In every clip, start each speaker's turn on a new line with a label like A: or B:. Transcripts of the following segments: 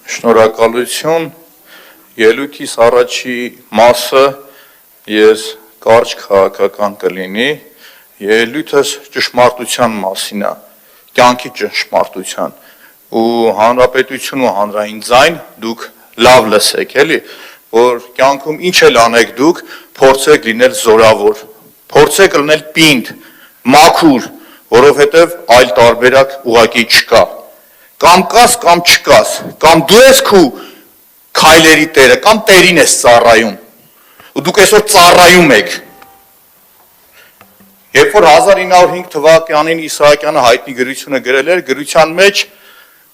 A: Շնորհակալություն, ելույթիս առաջի մասը ես կարճ քաղաքական կլինի, ելույթս ճշմարտության մասին է, կյանքի ճշմարտության, ու հանրապետություն ու հանրային ձայն դուք լավ լսեք, էլի, որ կյանքում ինչ էլ անեք դուք, փորձեք լինել զորավոր, փորձեք լինել պինդ, մաքուր, որովհետև այլ տարբերակ ուղղակի չկա, կամ կաս կամ չկաս, կամ դու ես քու քայլերի տերը, կամ տերին ես ծառայում, ու դուք այսօր ծառայում եք, երբ որ 1905 թվականին Իսահակյանը հայտնի գրությունը գրել էր, գրության մեջ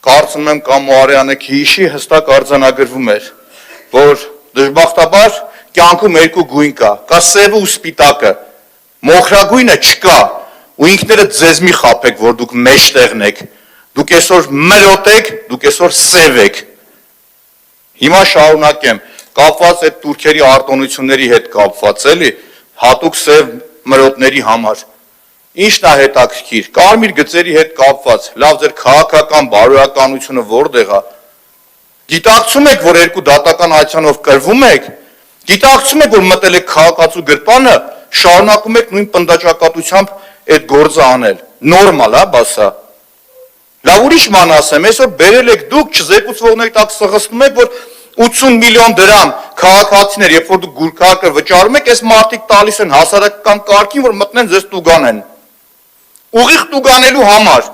A: կարծում եմ կամ Արեանը Քիիշի հստակ արձանագրվում էր, որ դժբախտաբար կյանքում երկու գույն կա սևը ու սպիտակը, մոխրագույնը չկա, ու ինքներդ ձեզ մի խաբեք, որ դուք մեջտեղն եք, դուք այսօր մրոտ եք, դուք այսօր սև եք, հիմա շարունակեմ, կապված այդ տուրքերի արտոնությունների հետ կապված, էլի, հատուկ սև մրոտների համար, ինչն է հետաքրքիր, կարմիր գծերի հետ կապված, լավ ձեր քաղաքական բարոյականությունը որտեղ է, գիտակցում եք, որ երկու դատական այցանով կրվում եք, գիտակցում եք, որ մտել եք քաղաքացու գրպանը, շարունակում եք նույն պնդաճակատությամբ այդ գործը անել, նորմալ է, բասա, լավ ուրիշ ման ասեմ, այսօր բերել եք դուք, չզեկուցվողների տակ սղսնում եք, որ 80 միլիոն դրամ քաղաքացիներ, երբ որ դուք գուրքահարկը վճարում եք, այս մարդիկ տալիս են հասարակական կարգին, որ մտնեն ձեզ տուգանեն, ուղիղ տուգանելու համար,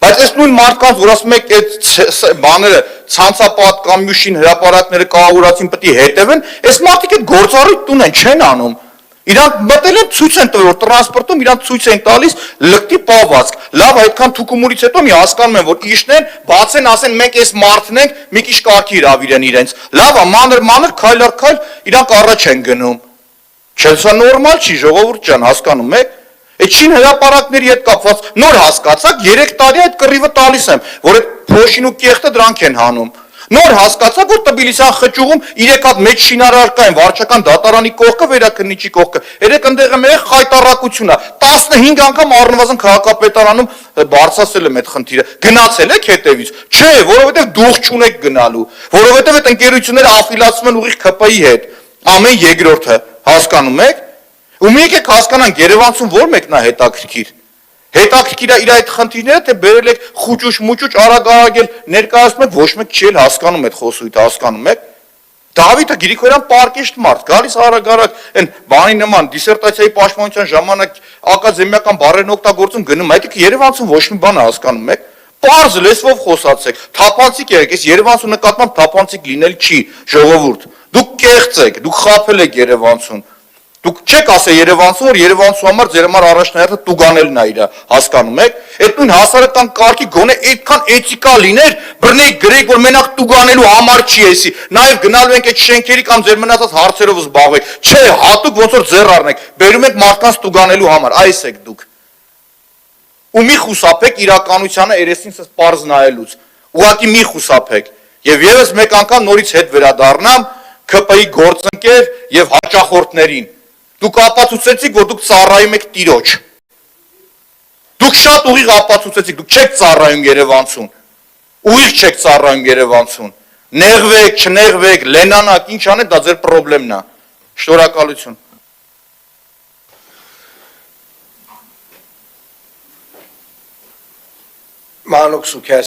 A: բայց այս նույն մարդկանց, որ ասում եք այդ բաները, ցանցապատ կամ մյուշին հրապարակները կահավորացին պետք է հետևեն, այս մարդիկ այդ գործառույթ տուն են, չեն անում, իրանք մտել են ցույց են տվել, որ տրանսպորտում իրանք ցույց են տալիս լկտի պահվածք, լավ այդքան թուկումուրից հետո մի հասկանում են, որ իշնեն, բացեն, ասեն մենք այս մարդն ենք, մի քիչ կարգի հրավիրեն իրենց, լավ է, մանր քայլ առ քայլ իրանք առաջ են գնում, չէ՞ սա նորմալ չի, ժողովուրդ ջան, հասկանում եք, այդ շին հրապարակների հետ կապված նոր հասկացաք, 3 տարի այդ կռիվը տալիս եմ, որ այդ փոշին ու կեղտը դրանք են հանում, նոր հասկացաք, որ Տբիլիսյան խճուղում 3 հատ մեծ շինարար կային, վարչական դատարանի կողքը, վերաքննիչի կողքը, 3 ընդեղ եմ եղել խայտառակություն է, 15 անգամ առնվազն քաղաքապետարանում բարձրացել եմ այդ խնդիրը, գնացել եք հետևից, չէ, որովհետև դուխ չունեք գնալու, որովհետև այդ ընկերությունները աֆիլացվում են ուղիղ ԿՊ-ի հետ, ամեն երկրորդը, հասկանում եք, ու մի եկեք հասկանանք Երևանցում որ մեկն է հետաքրքիր, հետաքրքիր է իր այդ խնդիրները, թե բերել եք խուճուճ-մուճուճ արագ էլ ներկայացնում եք, ոչ մեկ չի էլ հասկանում այդ խոսույթը, հասկանում եք, Դավիթը Գրիգորյան պարկեշտ մարդ, գալիս արագ, այն բանի նման դիսերտացիայի պաշտպանության ժամանակ ակադեմիական բառերն օգտագործում գնում, այդ Երևանցում ոչ մի բան հասկանում եք, պարզ լեզվով խոսացեք, թափանցիկ եղեք, այս Երևանցու նկատմամբ թափանցիկ լինել չի, ժողովուրդ, դուք կեղծ եք, դուք խաբել եք Երևանցուն, դուք չեք ասել Երևանցուն, որ Երևանցու համար ձեր համար առաջնահերթը տուգանելն է իր, հասկանում եք, այդ նույն հասարակական կարգի գոնե այդքան էթիկա լիներ, բռնեիք գրեիք, որ մենակ տուգանելու համար չի էսի, նաև գնալու ենք այդ շենքերի կամ ձեր մնացած հարցերով զբաղվեք, չէ, հատուկ ոնց որ ձեռ առնեք, բերում եք մարդկանց տուգանելու համար, այս եք դուք։ Ու մի խուսափեք իրականությանը երեսին սս պարզ նայելուց, ուղղակի մի խուսափեք, եւ եւս մեկ անգամ նորից հետ վերադառնամ ԿՊ-ի գործընկեր եւ հաճախորդներին։ Դուք ապացուցեցիք, որ դուք ծառայում եք տիրոջ։ Դուք շատ ուղիղ ապացուցեցիք, դուք չեք ծառայում Երևանցուն։ Ուղիղ չեք ծառայում Երևանցուն։ Նեղվեք, չնեղվեք, լենանաք, ինչ անեք, դա ձեր խնդիրն է։ Շնորհակալություն։
B: Մանուկ Սուքյան